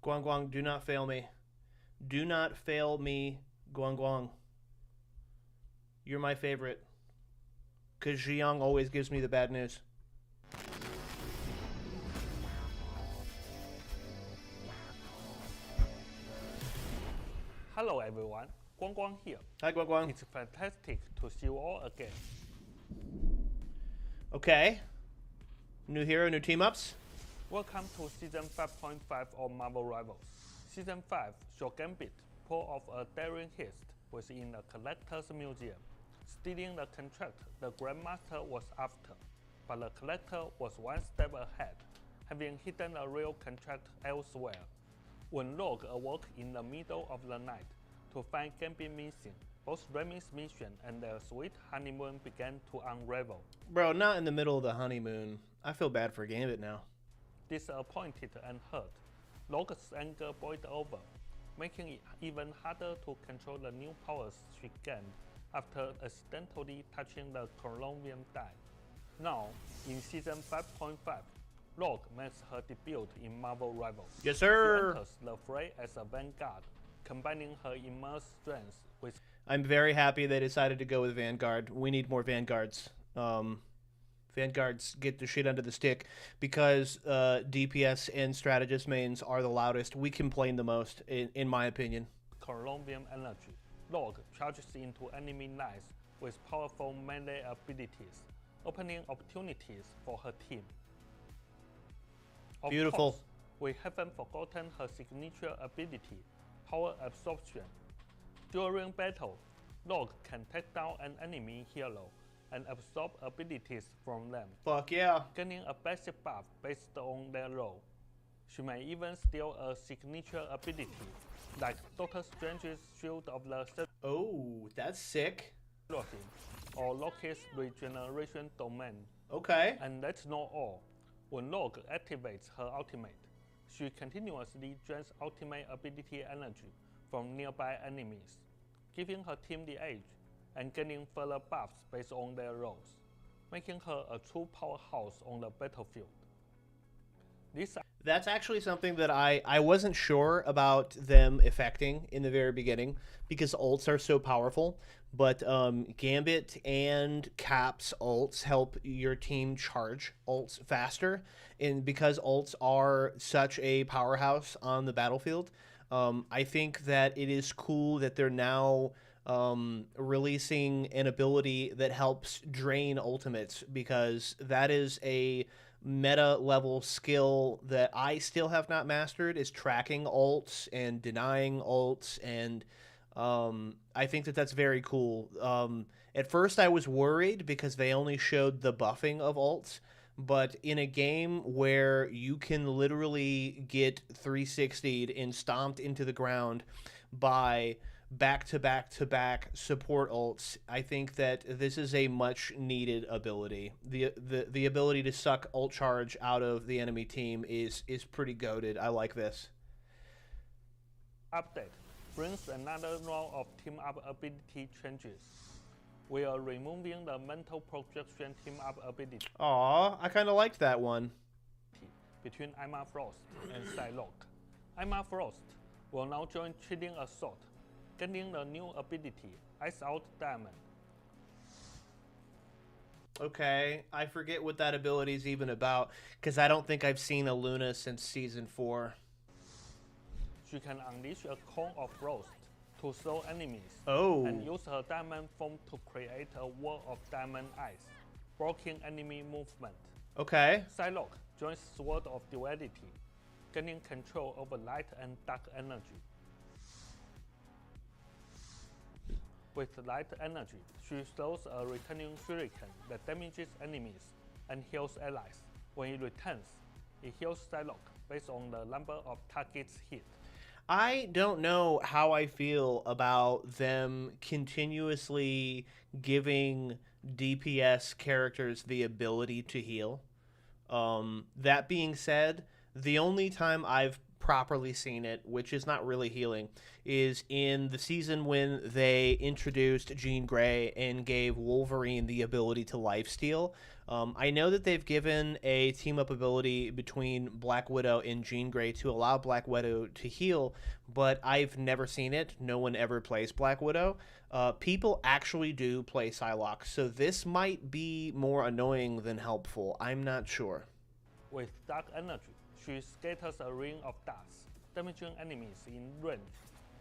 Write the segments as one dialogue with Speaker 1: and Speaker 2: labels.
Speaker 1: Guang Guang, do not fail me. Do not fail me, Guang Guang. You're my favorite. Because Ziyang always gives me the bad news.
Speaker 2: Hello everyone, Guang Guang here.
Speaker 1: Hi, Guang Guang.
Speaker 2: It's fantastic to see you all again.
Speaker 1: Okay. New hero, new team ups.
Speaker 2: Welcome to Season 5.5 of Marvel Rivals. Season 5 show Gambit pull off a daring heist within the Collector's Museum, stealing the contract the Grandmaster was after. But the Collector was one step ahead, having hidden a real contract elsewhere. When Rogue awoke in the middle of the night to find Gambit missing, both Remy's mission and their sweet honeymoon began to unravel.
Speaker 1: Bro, not in the middle of the honeymoon. I feel bad for Gambit now.
Speaker 2: Disappointed and hurt, Rogue's anger boiled over, making it even harder to control the new powers she gained after accidentally touching the Colombian die. Now, in Season 5.5, Rogue makes her debut in Marvel Rivals.
Speaker 1: Yes,
Speaker 2: She
Speaker 1: sir.
Speaker 2: enters the fray as a vanguard, combining her immense strength with
Speaker 1: I'm very happy they decided to go with Vanguard. We need more Vanguards. Vanguards get the shit under the stick because DPS and strategist mains are the loudest. We complain the most, in my opinion.
Speaker 2: Colombian energy. Rogue charges into enemy lines with powerful melee abilities, opening opportunities for her team. Of
Speaker 1: Beautiful.
Speaker 2: course, we haven't forgotten her signature ability, Power Absorption. During battle, Rogue can take down an enemy hero and absorb abilities from them,
Speaker 1: Fuck yeah.
Speaker 2: gaining a basic buff based on their role. She may even steal a signature ability, like Doctor Strange's Shield of the
Speaker 1: Oh, that's sick.
Speaker 2: Seraphim or Loki's Regeneration Domain.
Speaker 1: Okay.
Speaker 2: And that's not all. When Rogue activates her ultimate, she continuously drains ultimate ability energy from nearby enemies, giving her team the edge and gaining further buffs based on their roles, making her a true powerhouse on the battlefield. This
Speaker 1: That's actually something that I wasn't sure about them affecting in the very beginning because ults are so powerful. But Gambit and Cap's ults help your team charge ults faster. And because ults are such a powerhouse on the battlefield, I think that it is cool that they're now releasing an ability that helps drain ultimates because that is a meta level skill that I still have not mastered is tracking ults and denying ults, and I think that that's very cool. At first I was worried because they only showed the buffing of ults, but in a game where you can literally get 360'd and stomped into the ground by back to back to back support ults, I think that this is a much needed ability. The ability to suck ult charge out of the enemy team is pretty goated. I like this.
Speaker 2: update brings another round of team up ability changes. We are removing the mental projection team up ability
Speaker 1: Aw, I kind of liked that one.
Speaker 2: between Emma Frost and Psylocke. Emma Frost will now join Chilling Assault, getting the new ability Ice Out Diamond.
Speaker 1: Okay, I forget what that ability is even about because I don't think I've seen a Luna since season 4.
Speaker 2: She can unleash a cone of frost to slow enemies
Speaker 1: Oh,
Speaker 2: and use her diamond form to create a wall of diamond ice, blocking enemy movement.
Speaker 1: okay.
Speaker 2: Psylocke joins Sword of Duality, gaining control over light and dark energy. With light energy, she throws a returning shuriken that damages enemies and heals allies. When it returns, it heals Psylocke based on the number of targets hit.
Speaker 1: I don't know how I feel about them continuously giving DPS characters the ability to heal. That being said, the only time I've properly seen it, which is not really healing, is in the season when they introduced Jean Grey and gave Wolverine the ability to lifesteal. I know that they've given a team up ability between Black Widow and Jean Grey to allow Black Widow to heal, but I've never seen it. No one ever plays Black Widow. People actually do play Psylocke, so this might be more annoying than helpful. I'm not sure.
Speaker 2: With dark energy, she scatters a ring of dust, damaging enemies in range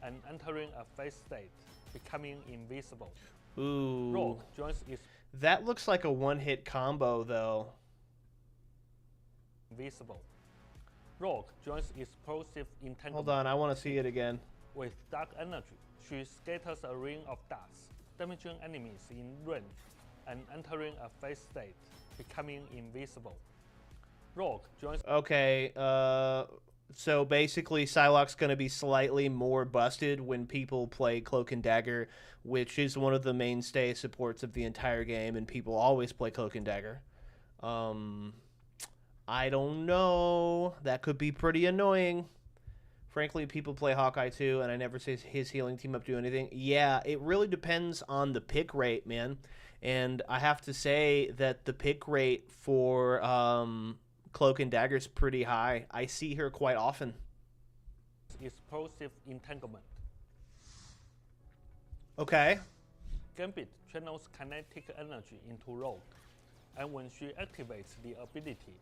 Speaker 2: and entering a phase state, becoming invisible.
Speaker 1: Ooh.
Speaker 2: Rogue joins its
Speaker 1: That looks like a one-hit combo, though.
Speaker 2: invisible. Rogue joins explosive entanglement.
Speaker 1: Hold on, I want to see it again.
Speaker 2: With dark energy, she scatters a ring of dust, damaging enemies in range and entering a phase state, becoming invisible. Rogue joins.
Speaker 1: Okay, so basically Psylocke's going to be slightly more busted when people play Cloak and Dagger, which is one of the mainstay supports of the entire game, and people always play Cloak and Dagger. I don't know. That could be pretty annoying. Frankly, people play Hawkeye too, and I never see his healing team up do anything. Yeah, it really depends on the pick rate, man. And I have to say that the pick rate for Cloak and Dagger is pretty high. I see her quite often.
Speaker 2: Explosive entanglement.
Speaker 1: Okay.
Speaker 2: Gambit channels kinetic energy into Rogue, and when she activates the ability,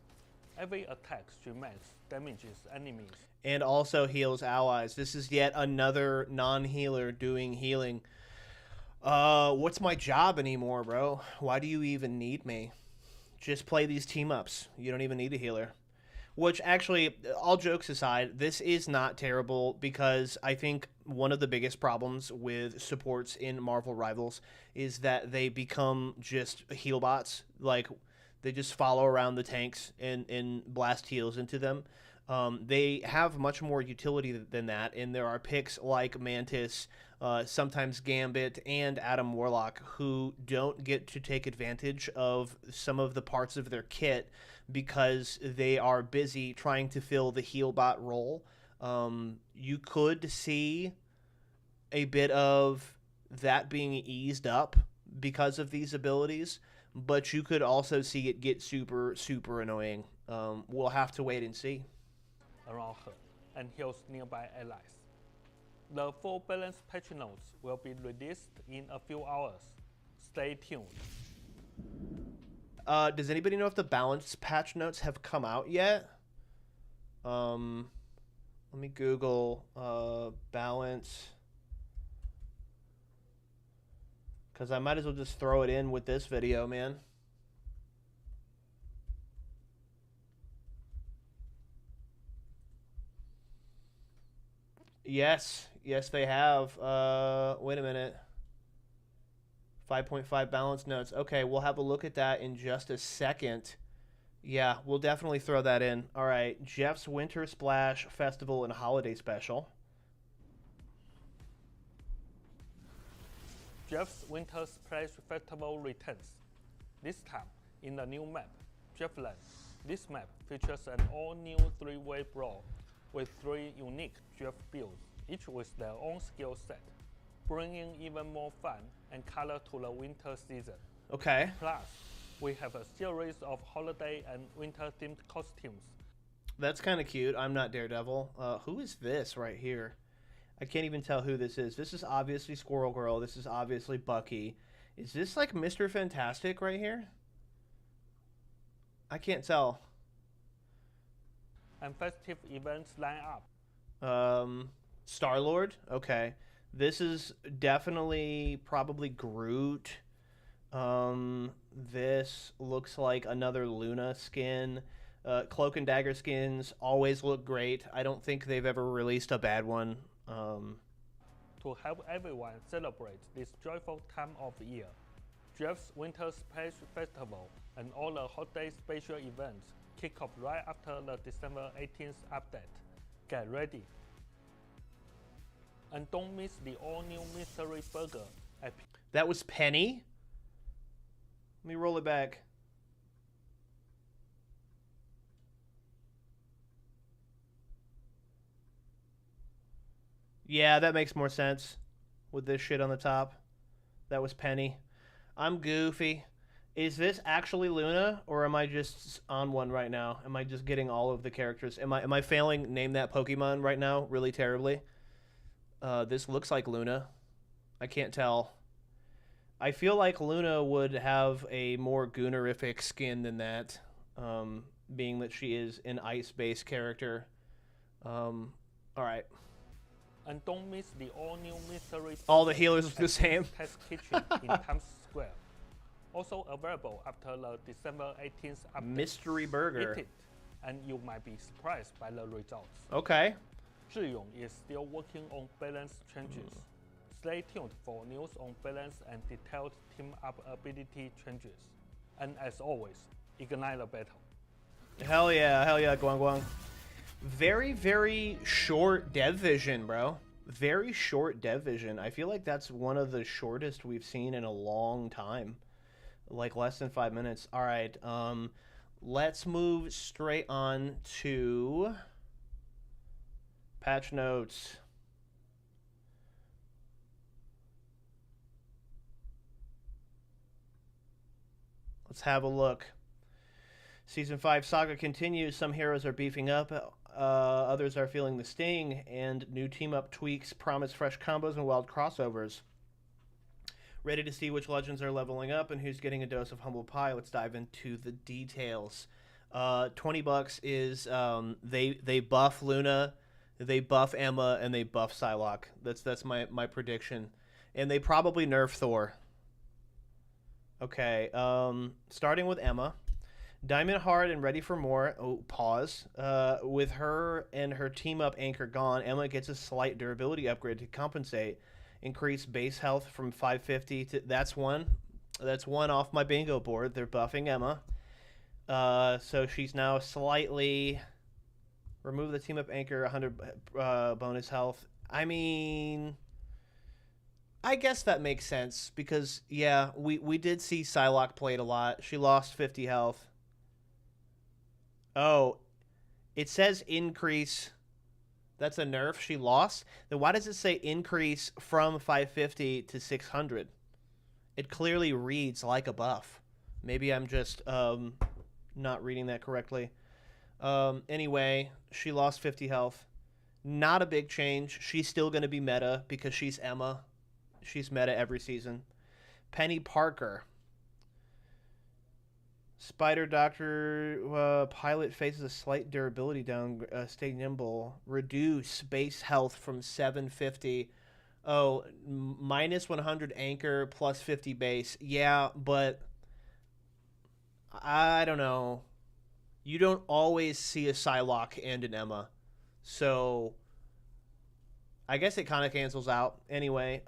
Speaker 2: every attack she makes damages enemies.
Speaker 1: And also heals allies. This is yet another non-healer doing healing. What's my job anymore, bro? Why do you even need me? Just play these team-ups. You don't even need a healer. Which, actually, all jokes aside, this is not terrible because I think one of the biggest problems with supports in Marvel Rivals is that they become just heal bots. Like, they just follow around the tanks and blast heals into them. They have much more utility than that, and there are picks like Mantis, sometimes Gambit, and Adam Warlock who don't get to take advantage of some of the parts of their kit because they are busy trying to fill the heal bot role. You could see a bit of that being eased up because of these abilities, but you could also see it get super, super annoying. We'll have to wait and see.
Speaker 2: Around her and heals nearby allies. The full balance patch notes will be released in a few hours. Stay tuned.
Speaker 1: Does anybody know if the balance patch notes have come out yet? Let me Google balance, because I might as well just throw it in with this video, man. Yes, they have. Wait a minute. 5.5 balance notes. Okay, we'll have a look at that in just a second. Yeah, we'll definitely throw that in. All right, Jeff's Winter Splash Festival and Holiday Special.
Speaker 2: Jeff's Winter Splash Festival returns. This time in the new map, Jeffland. This map features an all-new 3-way brawl with 3 unique Jeff builds, each with their own skill set, bringing even more fun and color to the winter season.
Speaker 1: Okay.
Speaker 2: Plus, we have a series of holiday and winter-themed costumes.
Speaker 1: That's kind of cute. I'm not Daredevil. Who is this right here? I can't even tell who this is. This is obviously Squirrel Girl. This is obviously Bucky. Is this like Mr. Fantastic right here? I can't tell.
Speaker 2: And festive events line up.
Speaker 1: Star-Lord? Okay. This is definitely probably Groot. This looks like another Luna skin. Cloak and Dagger skins always look great. I don't think they've ever released a bad one.
Speaker 2: To help everyone celebrate this joyful time of year, Jeff's Winter Splash Festival and all the holiday special events kick off right after the December 18th update. Get ready. And don't miss the all-new mystery burger.
Speaker 1: That was Penny? Let me roll it back. Yeah, that makes more sense with this shit on the top. That was Penny. I'm goofy. Is this actually Luna, or am I just on one right now? Am I just getting all of the characters? Am I failing name that Pokemon right now really terribly? This looks like Luna. I can't tell. I feel like Luna would have a more Goonerific skin than that, being that she is an ice-based character. All right.
Speaker 2: And don't miss the all-new mystery.
Speaker 1: All the healers look the same.
Speaker 2: Test kitchen in Times Square. Also available after the December 18th update.
Speaker 1: Mystery burger.
Speaker 2: Eat it, and you might be surprised by the results.
Speaker 1: Okay.
Speaker 2: Zhiyong is still working on balance changes. Stay tuned for news on balance and detailed team-up ability changes. And as always, ignite the battle.
Speaker 1: Hell yeah, Guang Guang. Very, very short dev vision, bro. Very short dev vision. I feel like that's one of the shortest we've seen in a long time. Like less than 5 minutes. All right, let's move straight on to patch notes. Let's have a look. Season 5 saga continues. Some heroes are beefing up, others are feeling the sting, and new team-up tweaks promise fresh combos and wild crossovers. Ready to see which legends are leveling up and who's getting a dose of humble pie? Let's dive into the details. $20 is they buff Luna, they buff Emma, and they buff Psylocke. That's my prediction. And they probably nerf Thor. Okay, starting with Emma. Diamond Hard and Ready for More. Oh, pause. With her and her team-up anchor gone, Emma gets a slight durability upgrade to compensate. Increase base health from 550 to... That's one off my bingo board. They're buffing Emma. So she's now slightly... Remove the team-up anchor, 100 bonus health. I mean... I guess that makes sense because, yeah, we did see Psylocke played a lot. She lost 50 health. Oh, it says increase. That's a nerf. She lost. Then why does it say increase from 550 to 600? It clearly reads like a buff. Maybe I'm just not reading that correctly. Anyway, she lost 50 health. Not a big change. She's still going to be meta because she's Emma. She's meta every season. Penny Parker. Spider Doctor pilot faces a slight durability down. Stay nimble. Reduce base health from 750. Oh, minus 100 anchor, plus 50 base. Yeah, but I don't know. You don't always see a Psylocke and an Emma. So I guess it kind of cancels out. Anyway,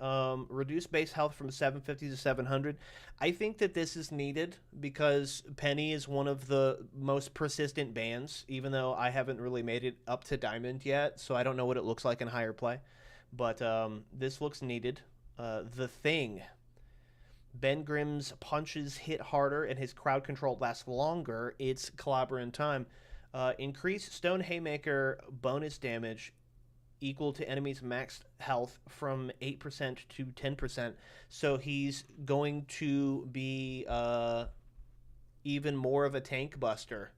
Speaker 1: reduce base health from 750 to 700. I think that this is needed because Penny is one of the most persistent bans, even though I haven't really made it up to Diamond yet, so I don't know what it looks like in higher play. But this looks needed. The Thing. Ben Grimm's punches hit harder and his crowd control lasts longer. It's Clobber in time. Increase Stone Haymaker bonus damage equal to enemies' max health from 8% to 10%. So he's going to be even more of a tank buster.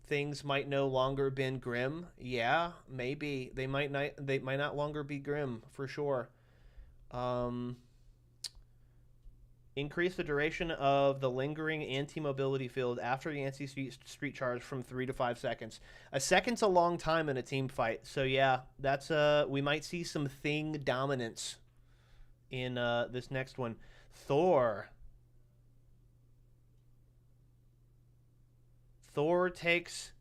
Speaker 1: Things might no longer been grim. Yeah, maybe. They might not longer be grim, for sure. Increase the duration of the lingering anti-mobility field after the anti-street charge from 3 to 5 seconds. A second's a long time in a team fight. So yeah, that's we might see some Thing dominance in this next one. Thor. Thor takes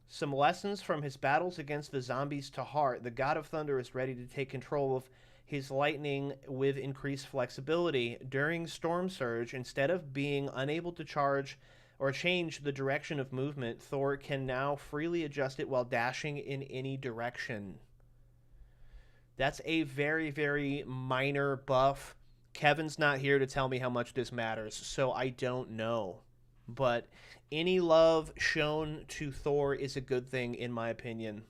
Speaker 1: some lessons from his battles against the zombies to heart. The God of Thunder is ready to take control of his lightning with increased flexibility. During Storm Surge, instead of being unable to charge or change the direction of movement, Thor can now freely adjust it while dashing in any direction. That's a very, very minor buff. Kevin's not here to tell me how much this matters, so I don't know. But any love shown to Thor is a good thing, in my opinion.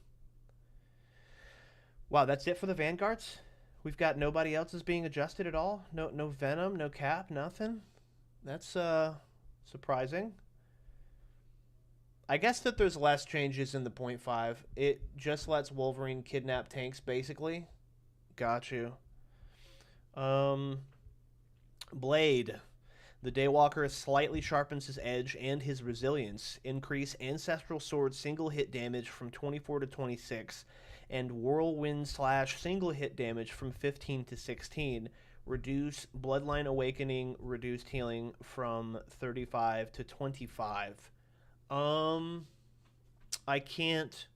Speaker 1: Wow, that's it for the Vanguards? We've got nobody else is being adjusted at all? No Venom, no Cap, nothing? That's surprising. I guess that there's less changes in the point 0.5. It just lets Wolverine kidnap tanks, basically. Got you. Um, Blade. The Daywalker slightly sharpens his edge and his resilience. Increase Ancestral Sword single hit damage from 24 to 26, and Whirlwind slash single hit damage from 15 to 16. Reduce Bloodline Awakening reduced healing from 35 to 25. I can't.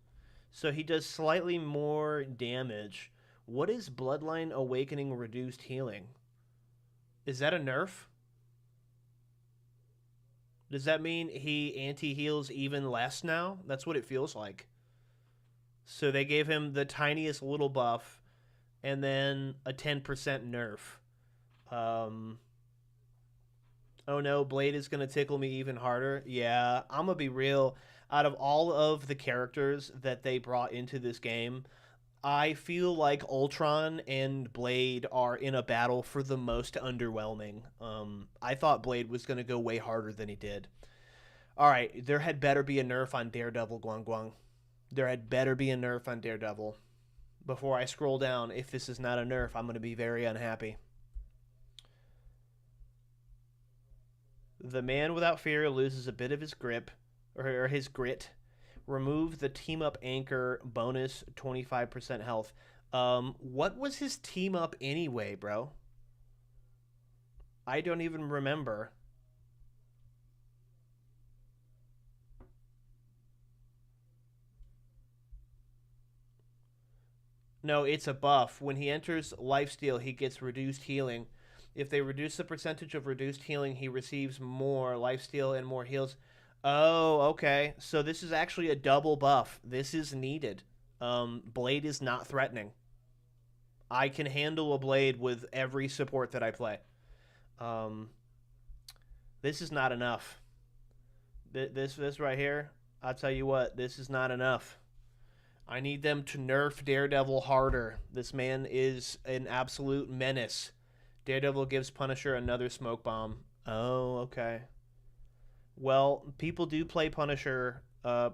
Speaker 1: So he does slightly more damage. What is Bloodline Awakening reduced healing? Is that a nerf? Does that mean he anti-heals even less now? That's what it feels like. So they gave him the tiniest little buff and then a 10% nerf. Oh no, Blade is going to tickle me even harder. Yeah, I'm going to be real. Out of all of the characters that they brought into this game, I feel like Ultron and Blade are in a battle for the most underwhelming. I thought Blade was going to go way harder than he did. All right, there had better be a nerf on Daredevil, Guang Guang. There had better be a nerf on Daredevil. Before I scroll down, if this is not a nerf, I'm going to be very unhappy. The Man Without Fear loses a bit of his grip, or his grit. Remove the team up anchor bonus 25% health. What was his team up anyway, bro? I don't even remember. No, it's a buff. When he enters lifesteal, he gets reduced healing. If they reduce the percentage of reduced healing, he receives more lifesteal and more heals. Oh, okay. So this is actually a double buff. This is needed. Blade is not threatening. I can handle a Blade with every support that I play. This is not enough. This right here, I'll tell you what, this is not enough. I need them to nerf Daredevil harder. This man is an absolute menace. Daredevil gives Punisher another smoke bomb. Oh, okay. Well, people do play Punisher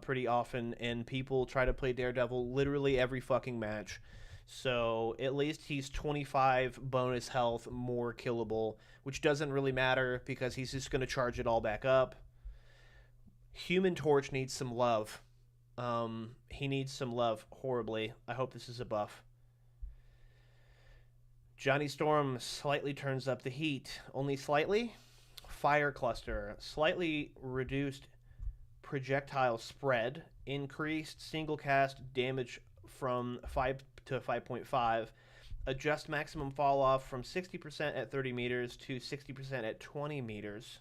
Speaker 1: pretty often, and people try to play Daredevil literally every fucking match. So at least he's 25 bonus health more killable, which doesn't really matter because he's just going to charge it all back up. Human Torch needs some love. He needs some love horribly. I hope this is a buff. Johnny Storm slightly turns up the heat. Only slightly? Fire Cluster. Slightly reduced projectile spread. Increased single cast damage from 5 to 5.5. Adjust maximum fall off from 60% at 30 meters to 60% at 20 meters.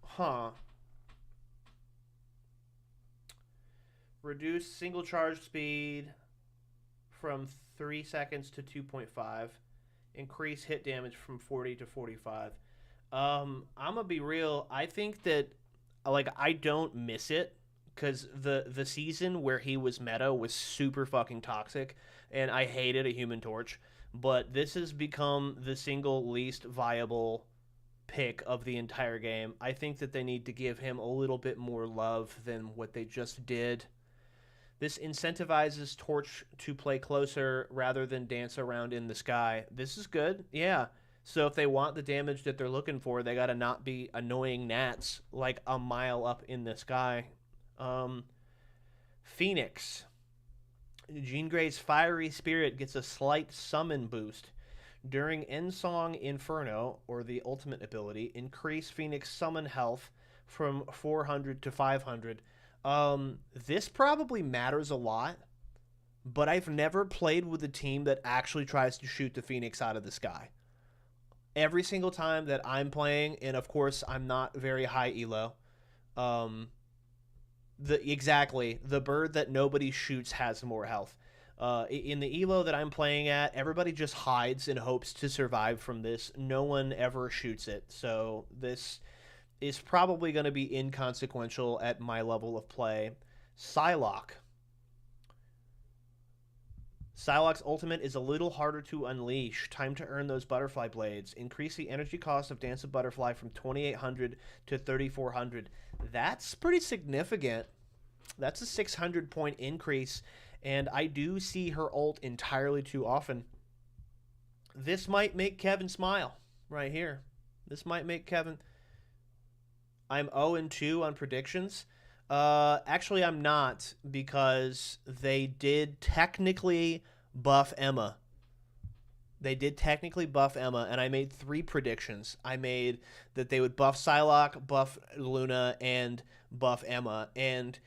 Speaker 1: Huh. Reduce single charge speed from 3 seconds to 2.5. Increase hit damage from 40 to 45. I'm gonna be real. I think that I don't miss it because the season where he was meta was super fucking toxic, and I hated a Human Torch. But this has become the single least viable pick of the entire game. I think that they need to give him a little bit more love than what they just did. This incentivizes Torch to play closer rather than dance around in the sky. This is good. Yeah. So if they want the damage that they're looking for, they got to not be annoying gnats like a mile up in the sky. Phoenix. Jean Grey's fiery spirit gets a slight summon boost. During Endsong Inferno, or the ultimate ability, increase Phoenix summon health from 400 to 500. This probably matters a lot, but I've never played with a team that actually tries to shoot the Phoenix out of the sky. Every single time that I'm playing, and of course I'm not very high elo, the bird that nobody shoots has more health. In the elo that I'm playing at, everybody just hides in hopes to survive from this. No one ever shoots it, so this is probably going to be inconsequential at my level of play. Psylocke. Psylocke's ultimate is a little harder to unleash. Time to earn those butterfly blades. Increase the energy cost of Dance of Butterfly from 2,800 to 3,400. That's pretty significant. That's a 600 point increase, and I do see her ult entirely too often. This might make Kevin smile right here. This might make Kevin. I'm 0-2 on predictions. Actually, I'm not, because they did technically buff Emma. They did technically buff Emma, and I made 3 predictions. I made that they would buff Psylocke, buff Luna, and buff Emma. And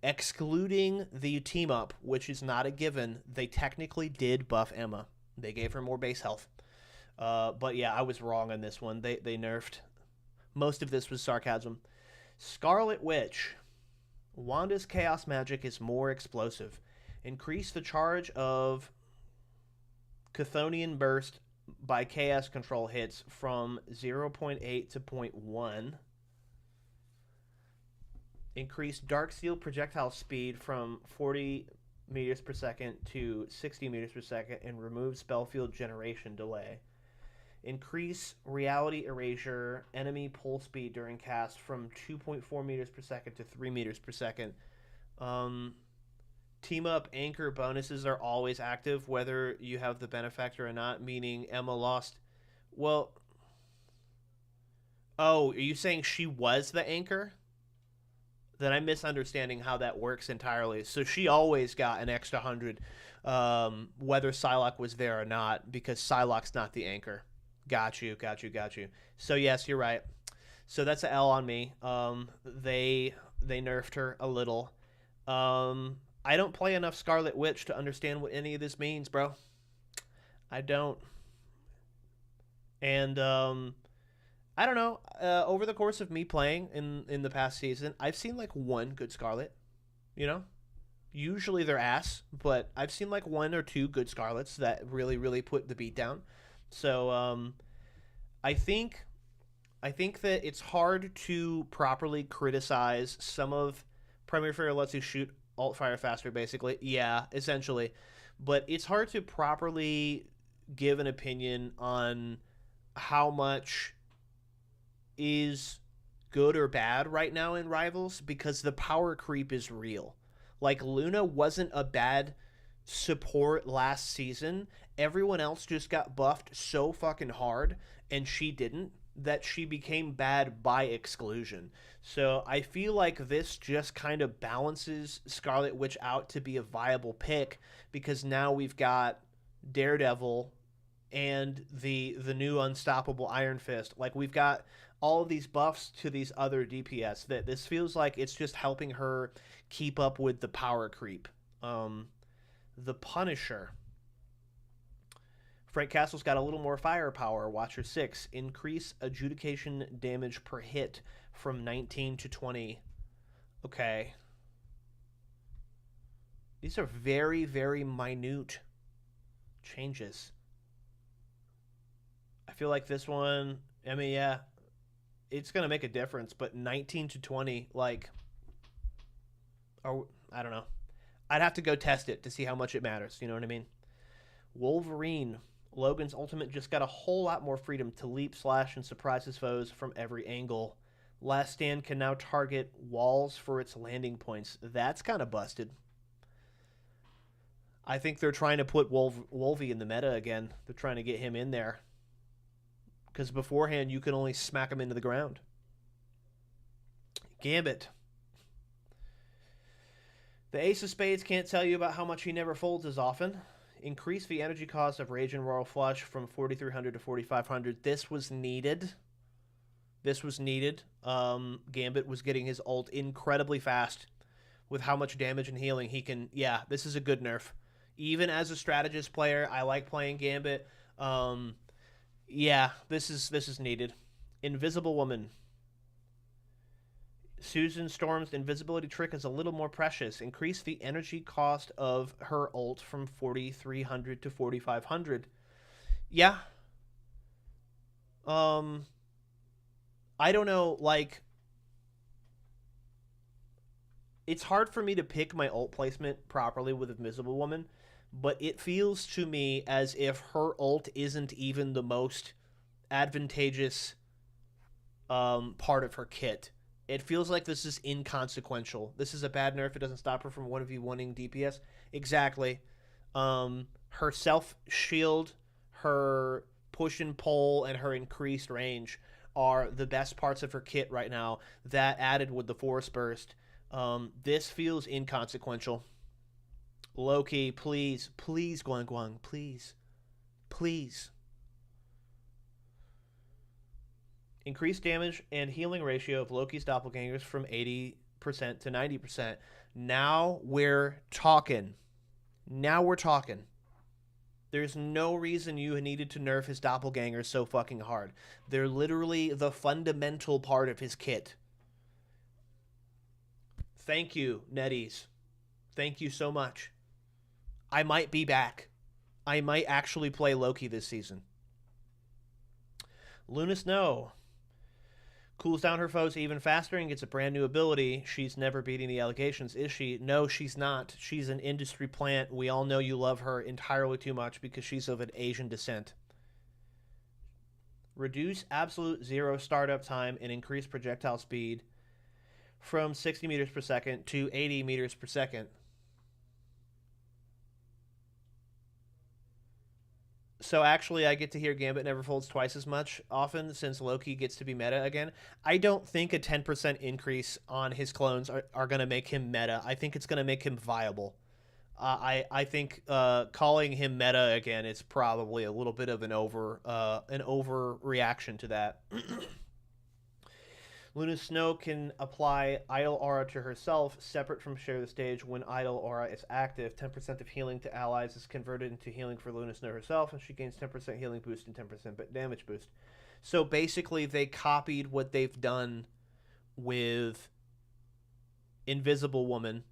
Speaker 1: excluding the team up, which is not a given, they technically did buff Emma. They gave her more base health. But yeah, I was wrong on this one. They nerfed. Most of this was sarcasm. Scarlet Witch. Wanda's chaos magic is more explosive. Increase the charge of Chthonian Burst by chaos control hits from 0.8 to 0.1. Increase Dark Seal projectile speed from 40 meters per second to 60 meters per second, and remove spellfield generation delay. Increase reality erasure enemy pull speed during cast from 2.4 meters per second to 3 meters per second. Team up anchor bonuses are always active whether you have the benefactor or not, meaning Emma lost. Well, oh, are you saying she was the anchor? Then I'm misunderstanding how that works entirely. So she always got an extra 100 whether Psylocke was there or not, because Psylocke's not the anchor. Got you. So yes, you're right. So that's an L on me. They nerfed her a little. I don't play enough Scarlet Witch to understand what any of this means, bro. I don't. And I don't know. Over the course of me playing in the past season, I've seen like one good Scarlet. You know, usually they're ass, but I've seen like 1 or 2 good Scarlets that really put the beat down. So I think that it's hard to properly criticize some of Primary Fire lets you shoot alt fire faster, basically. Yeah, essentially. But it's hard to properly give an opinion on how much is good or bad right now in Rivals, because the power creep is real. Like, Luna wasn't a bad support last season. Everyone else just got buffed so fucking hard, and she didn't, that she became bad by exclusion. So I feel like this just kind of balances Scarlet Witch out to be a viable pick, because now we've got Daredevil and the new unstoppable Iron Fist. Like, we've got all of these buffs to these other DPS that this feels like it's just helping her keep up with the power creep. The Punisher. Frank Castle's got a little more firepower. Watcher 6. Increase adjudication damage per hit from 19 to 20. Okay. These are very minute changes. I feel like this one, I mean, yeah, it's going to make a difference, but 19 to 20, like, or I don't know. I'd have to go test it to see how much it matters. You know what I mean? Wolverine. Logan's ultimate just got a whole lot more freedom to leap, slash, and surprise his foes from every angle. Last Stand can now target walls for its landing points. That's kind of busted. I think they're trying to put Wolvie in the meta again. They're trying to get him in there. Because beforehand, you could only smack him into the ground. Gambit. The Ace of Spades can't tell you about how much he never folds as often. Increase the energy cost of Rage and Royal Flush from 4,300 to 4,500. This was needed. Gambit was getting his ult incredibly fast with how much damage and healing he can. Yeah, this is a good nerf. Even as a strategist player, I like playing Gambit. Yeah, this is needed. Invisible Woman. Susan Storm's invisibility trick is a little more precious. Increase the energy cost of her ult from 4,300 to 4,500. Yeah. I don't know, like, it's hard for me to pick my ult placement properly with Invisible Woman, but it feels to me as if her ult isn't even the most advantageous part of her kit. It feels like this is inconsequential. This is a bad nerf. It doesn't stop her from 1v1ing DPS. Exactly. Her self shield, her push and pull, and her increased range are the best parts of her kit right now. That added with the Force Burst. This feels inconsequential. Loki, please, please, Guang Guang, please, please. Increased damage and healing ratio of Loki's doppelgangers from 80% to 90%. Now we're talking. Now we're talking. There's no reason you needed to nerf his doppelgangers so fucking hard. They're literally the fundamental part of his kit. Thank you, NetEase. Thank you so much. I might be back. I might actually play Loki this season. Luna Snow cools down her foes even faster and gets a brand new ability. She's never beating the allegations, is she? No, she's not. She's an industry plant. We all know you love her entirely too much because she's of an Asian descent. Reduce absolute zero startup time and increase projectile speed from 60 meters per second to 80 meters per second. So actually, I get to hear Gambit never folds twice as much often since Loki gets to be meta again. I don't think a 10% increase on his clones are going to make him meta. I think it's going to make him viable. I think calling him meta again is probably a little bit of an overreaction to that. Luna Snow can apply Idle Aura to herself, separate from Share the Stage. When Idle Aura is active, 10% of healing to allies is converted into healing for Luna Snow herself, and she gains 10% healing boost and 10% damage boost. So basically, they copied what they've done with Invisible Woman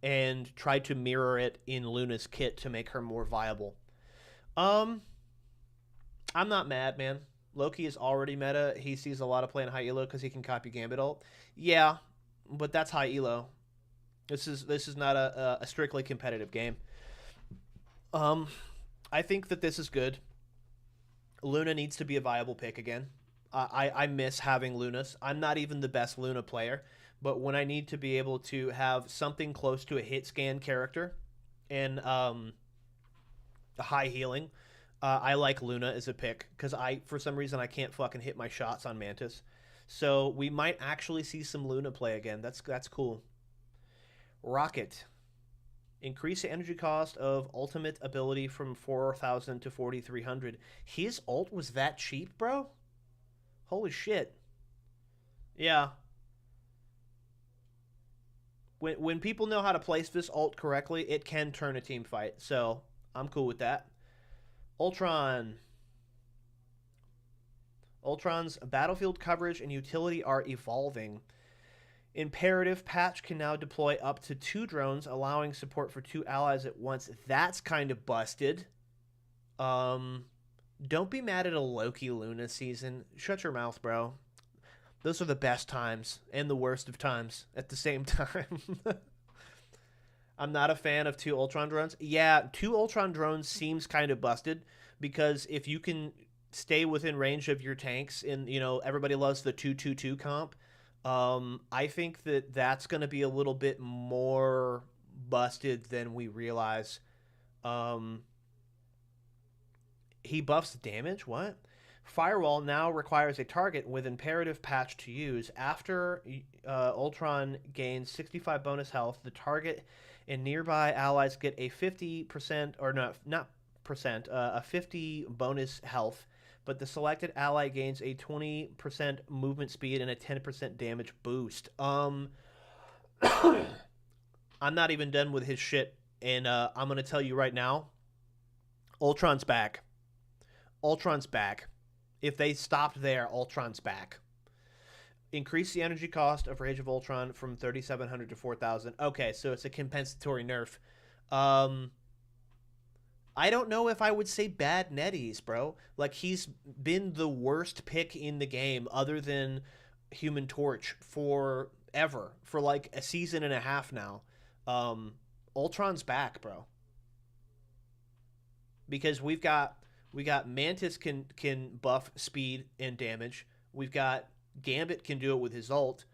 Speaker 1: and tried to mirror it in Luna's kit to make her more viable. I'm not mad, man. Loki is already meta. He sees a lot of play in high elo because he can copy Gambit ult. Yeah, but that's high elo. This is not a strictly competitive game. I think that this is good. Luna needs to be a viable pick again. I miss having Lunas. I'm not even the best Luna player, but when I need to be able to have something close to a hit scan character and high healing, I like Luna as a pick because for some reason, I can't fucking hit my shots on Mantis. So we might actually see some Luna play again. That's cool. Rocket. Increase the energy cost of ultimate ability from 4,000 to 4,300. His ult was that cheap, bro? Holy shit. Yeah. When people know how to place this ult correctly, it can turn a team fight. So I'm cool with that. Ultron. Ultron's battlefield coverage and utility are evolving. Imperative patch can now deploy up to 2 drones, allowing support for 2 allies at once. That's kind of busted. Don't be mad at a Loki Luna season. Shut your mouth, bro. Those are the best times and the worst of times at the same time. I'm not a fan of 2 Ultron drones. Yeah, 2 Ultron drones seems kind of busted because if you can stay within range of your tanks and, everybody loves the 2-2-2 comp, I think that that's going to be a little bit more busted than we realize. He buffs damage? What? Firewall now requires a target with imperative patch to use. After Ultron gains 65 bonus health, the target and nearby allies get a 50% or not percent, a 50 bonus health, but the selected ally gains a 20% movement speed and a 10% damage boost. I'm not even done with his shit, and I'm gonna tell you right now, Ultron's back. Ultron's back. If they stopped there, Ultron's back. Increase the energy cost of Rage of Ultron from 3,700 to 4,000. Okay, so it's a compensatory nerf. I don't know if I would say bad NetEase, bro. Like, he's been the worst pick in the game other than Human Torch for ever for like a season and a half now. Ultron's back, bro. Because we got Mantis can buff speed and damage. We've got Gambit can do it with his ult.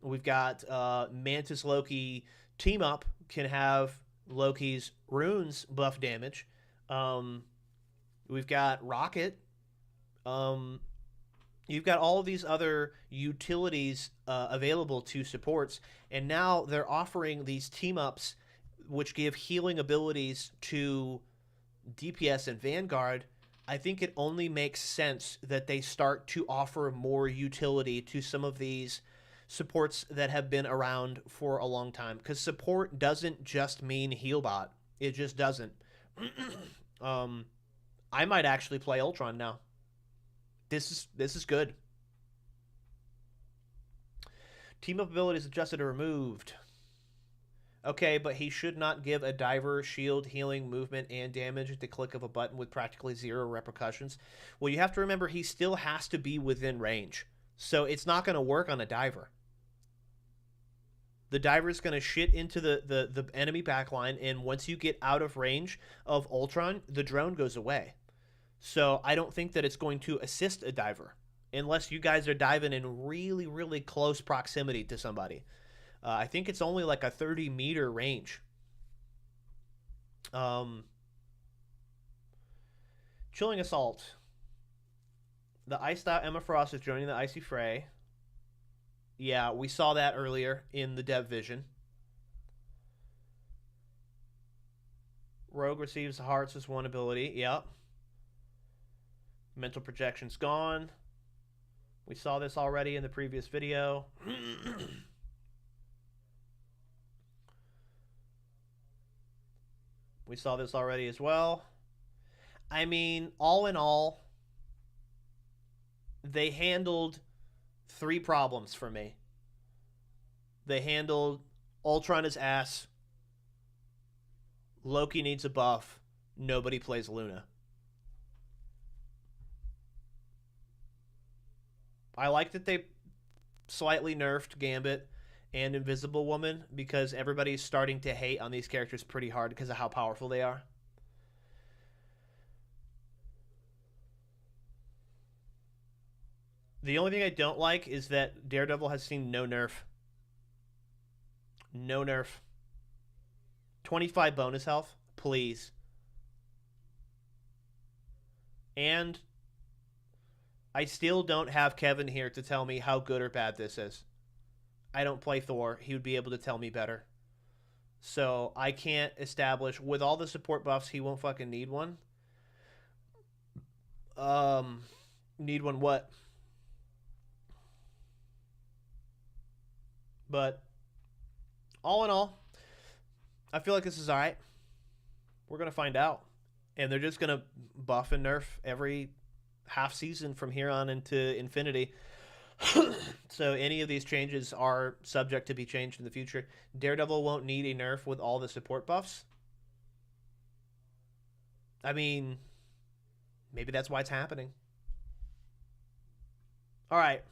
Speaker 1: We've got Mantis Loki team up can have Loki's runes buff damage. We've got Rocket. You've got all of these other utilities available to supports, and now they're offering these team ups, which give healing abilities to DPS and Vanguard. I think it only makes sense that they start to offer more utility to some of these supports that have been around for a long time. Because support doesn't just mean heal bot. It just doesn't. I might actually play Ultron now. This is good. Team up abilities adjusted or removed. Okay, but he should not give a diver shield, healing, movement, and damage at the click of a button with practically zero repercussions. Well, you have to remember he still has to be within range. So it's not going to work on a diver. The diver is going to shit into the enemy backline, and once you get out of range of Ultron, the drone goes away. So I don't think that it's going to assist a diver unless you guys are diving in really, really close proximity to somebody. I think it's only like a 30-meter range. Chilling Assault. The iced out Emma Frost is joining the Icy Fray. Yeah, we saw that earlier in the dev vision. Rogue receives hearts as one ability. Yep. Mental projection's gone. We saw this already in the previous video. We saw this already as well. I mean, all in all, they handled 3 problems for me. They handled Ultron as ass. Loki needs a buff. Nobody plays Luna. I like that they slightly nerfed Gambit and Invisible Woman because everybody's starting to hate on these characters pretty hard because of how powerful they are. The only thing I don't like is that Daredevil has seen no nerf. No nerf. 25 bonus health, please. And I still don't have Kevin here to tell me how good or bad this is. I don't play Thor. He would be able to tell me better. So I can't establish, with all the support buffs, he won't fucking need one. Need one what? But all in all, I feel like this is alright. We're going to find out. And they're just going to buff and nerf every half season from here on into infinity. So any of these changes are subject to be changed in the future. Daredevil won't need a nerf with all the support buffs. I mean, maybe that's why it's happening. All right.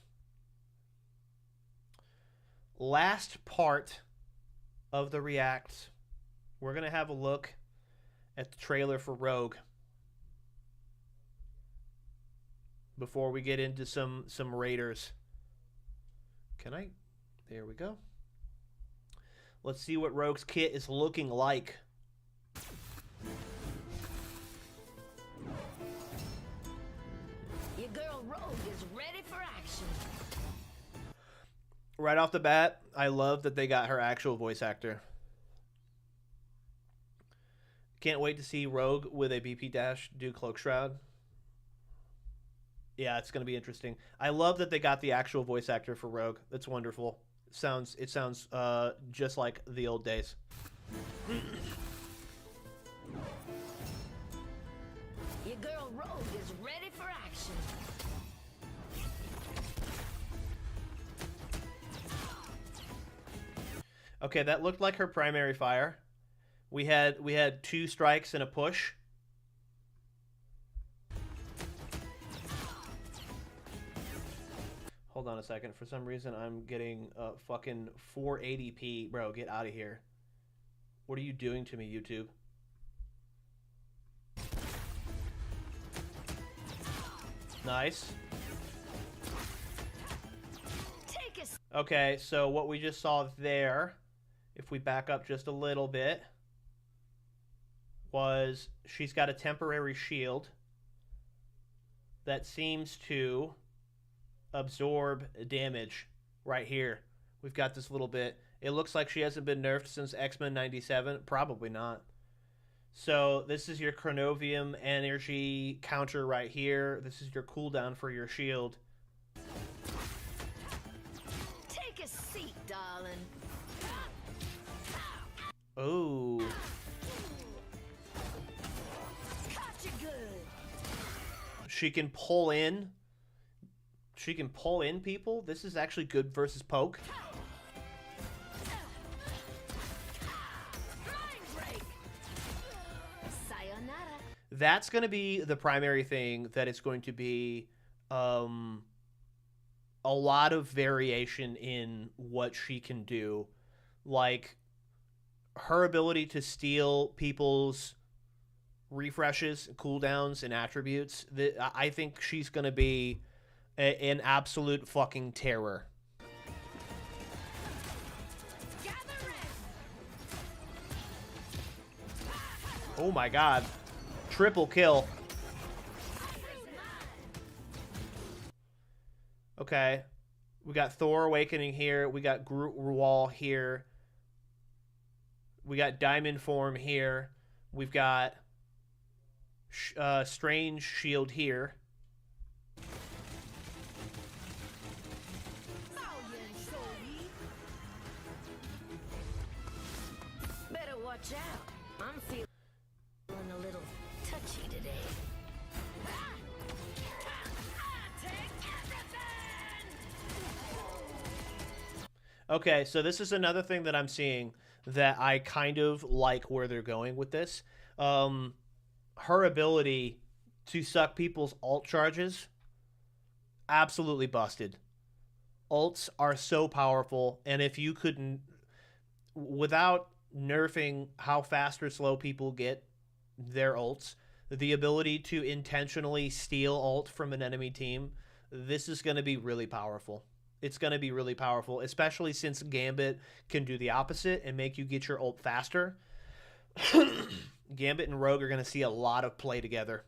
Speaker 1: Last part of the react. We're going to have a look at the trailer for Rogue before we get into some Raiders. Can I? There we go. Let's see what Rogue's kit is looking like.
Speaker 3: Your girl Rogue is ready for action.
Speaker 1: Right off the bat, I love that they got her actual voice actor. Can't wait to see Rogue with a BP dash do Cloak Shroud. Yeah, it's going to be interesting. I love that they got the actual voice actor for Rogue. That's wonderful. It sounds just like the old days.
Speaker 3: Your girl Rogue is ready for action.
Speaker 1: Okay, that looked like her primary fire. We had 2 strikes and a push. Hold on a second. For some reason, I'm getting fucking 480p. Bro, get out of here. What are you doing to me, YouTube? Nice. Okay, so what we just saw there, if we back up just a little bit, was she's got a temporary shield that seems to absorb damage right here. We've got this little bit. It looks like she hasn't been nerfed since X-Men 97. Probably not. So this is your Chronovium energy counter right here. This is your cooldown for your shield.
Speaker 3: Take a seat, darling.
Speaker 1: Oh.
Speaker 3: Caught you good.
Speaker 1: She can pull in. She can pull in people. This is actually good versus poke. That's going to be the primary thing that it's going to be a lot of variation in what she can do. Like, her ability to steal people's refreshes, cooldowns, and attributes. I think she's going to be an absolute fucking terror. Oh my god. Triple kill. Okay. We got Thor Awakening here. We got Groot Wall here. We got Diamond Form here. We've got Strange Shield here.
Speaker 3: Better watch out. I'm feeling a little touchy today.
Speaker 1: Okay, so this is another thing that I'm seeing that I kind of like where they're going with this. Her ability to suck people's ult charges, absolutely busted. Ults are so powerful, and if you couldn't, without nerfing how fast or slow people get their ults, the ability to intentionally steal ult from an enemy team, this is going to be really powerful. It's going to be really powerful, especially since Gambit can do the opposite and make you get your ult faster. Gambit and Rogue are going to see a lot of play together.